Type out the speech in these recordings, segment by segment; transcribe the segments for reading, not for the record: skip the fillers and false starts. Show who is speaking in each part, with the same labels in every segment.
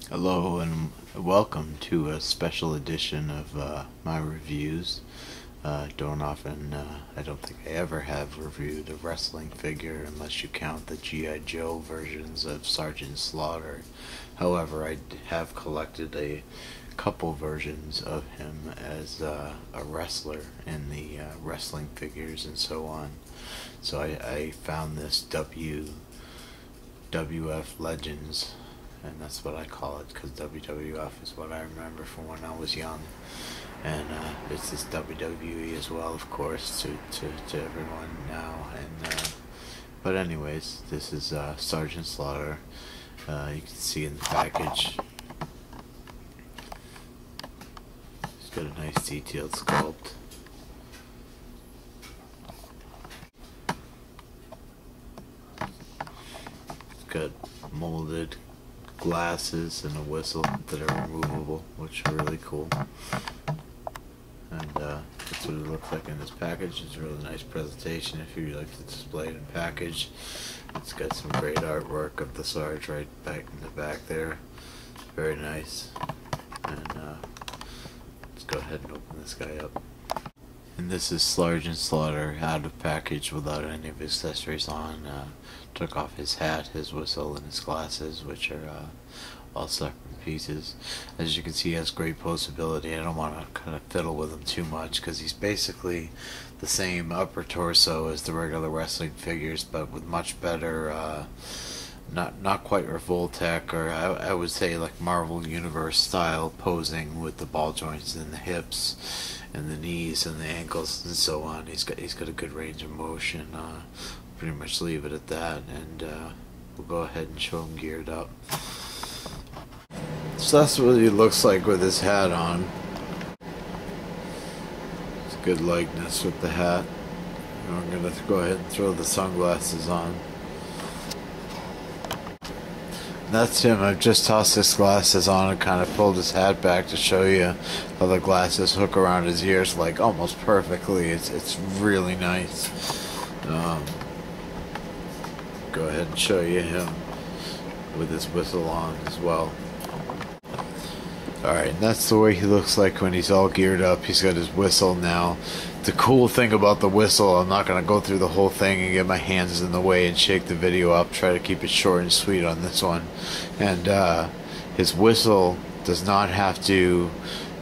Speaker 1: Hello and welcome to a special edition of my reviews. I don't think I ever have reviewed a wrestling figure unless you count the G.I. Joe versions of Sergeant Slaughter. However, I have collected a couple versions of him as a wrestler in the wrestling figures and so on. So I found this WWF Legends, and that's what I call it because WWF is what I remember from when I was young, and it's this WWE as well, of course, to everyone now. And but anyways, this is Sergeant Slaughter. You can see in the package, it's got a nice detailed sculpt. It's got molded glasses and a whistle that are removable, which are really cool. And that's what it looks like in this package. It's a really nice presentation if you like to display it in package. It's got some great artwork of the Sarge right back in the back there. Very nice. And let's go ahead and open this guy up. And this is Sergeant Slaughter out of package without any of his accessories on. Took off his hat, his whistle, and his glasses, which are all separate pieces. As you can see, he has great posability. I don't want to kind of fiddle with him too much because he's basically the same upper torso as the regular wrestling figures, but with much better, not quite Revoltech, or I would say like Marvel Universe style posing with the ball joints and the hips and the knees and the ankles and so on. He's got a good range of motion. Pretty much leave it at that, and we'll go ahead and show him geared up. So that's what he looks like with his hat on. It's a good likeness with the hat. And I'm gonna go ahead and throw the sunglasses on. That's him. I've just tossed his glasses on and kind of pulled his hat back to show you how the glasses hook around his ears like almost perfectly. It's really nice. Go ahead and show you him with his whistle on as well. Alright, and that's the way he looks like when he's all geared up. He's got his whistle now. The cool thing about the whistle, I'm not going to go through the whole thing and get my hands in the way and shake the video up. Try to keep it short and sweet on this one. And his whistle does not have to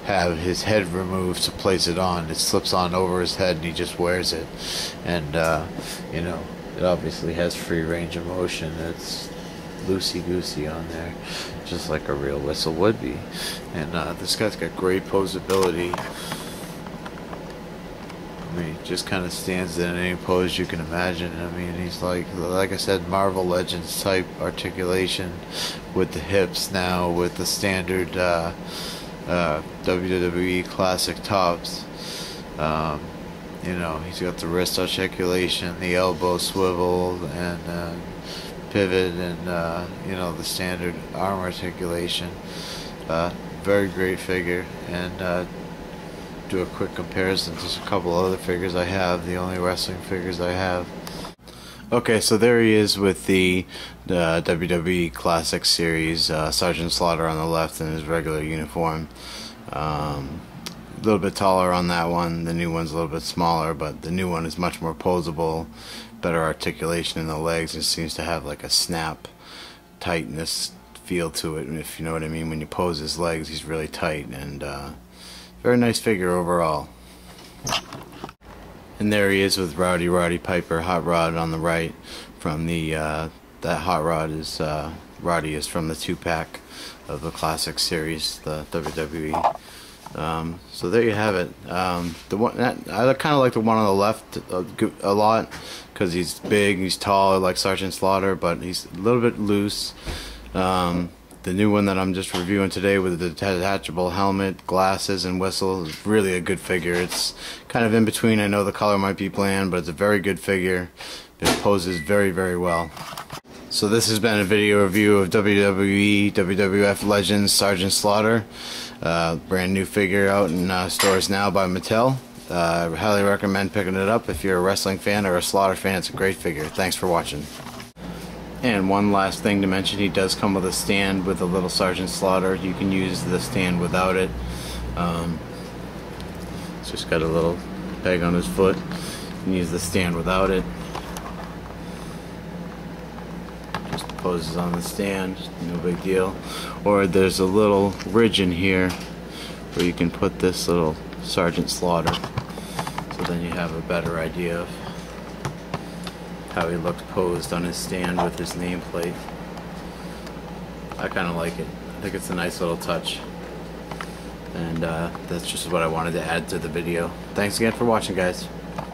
Speaker 1: have his head removed to place it on. It slips on over his head and he just wears it. And, you know, it obviously has free range of motion. It's loosey-goosey on there, just like a real whistle would be. And this guy's got great posability. I mean, he just kind of stands in any pose you can imagine. I mean, he's like I said, Marvel Legends type articulation with the hips now, with the standard WWE classic tops. You know, he's got the wrist articulation, the elbow swivel, and pivot, and you know, the standard arm articulation. Very great figure. And do a quick comparison to a couple other figures I have, the only wrestling figures I have. Okay, so there he is with the WWE Classic Series, Sergeant Slaughter on the left in his regular uniform. A little bit taller on that one. The new one's a little bit smaller, but the new one is much more posable, better articulation in the legs. It seems to have like a snap tightness feel to it, and if you know what I mean. When you pose his legs, he's really tight, and very nice figure overall. And there he is with Roddy Piper, Hot Rod on the right. From the that Hot Rod is Roddy is from the 2-pack of the Classic Series, the WWE. So there you have it. The one I kind of like the one on the left a lot because he's big, he's tall, like Sergeant Slaughter, but he's a little bit loose. The new one that I'm just reviewing today with the detachable helmet, glasses, and whistle is really a good figure. It's kind of in between. I know the color might be bland, but it's a very good figure. It poses very, very well. So this has been a video review of WWE WWF Legends Sergeant Slaughter. Brand new figure out in stores now by Mattel. I highly recommend picking it up if you're a wrestling fan or a Slaughter fan. It's a great figure. Thanks for watching. And one last thing to mention, he does come with a stand with a little Sergeant Slaughter. You can use the stand without it. It's just got a little peg on his foot. You can use the stand without it. Just poses on the stand, no big deal. Or there's a little ridge in here where you can put this little Sergeant Slaughter. So then you have a better idea of how he looks posed on his stand with his nameplate. I kind of like it. I think it's a nice little touch. And that's just what I wanted to add to the video. Thanks again for watching, guys.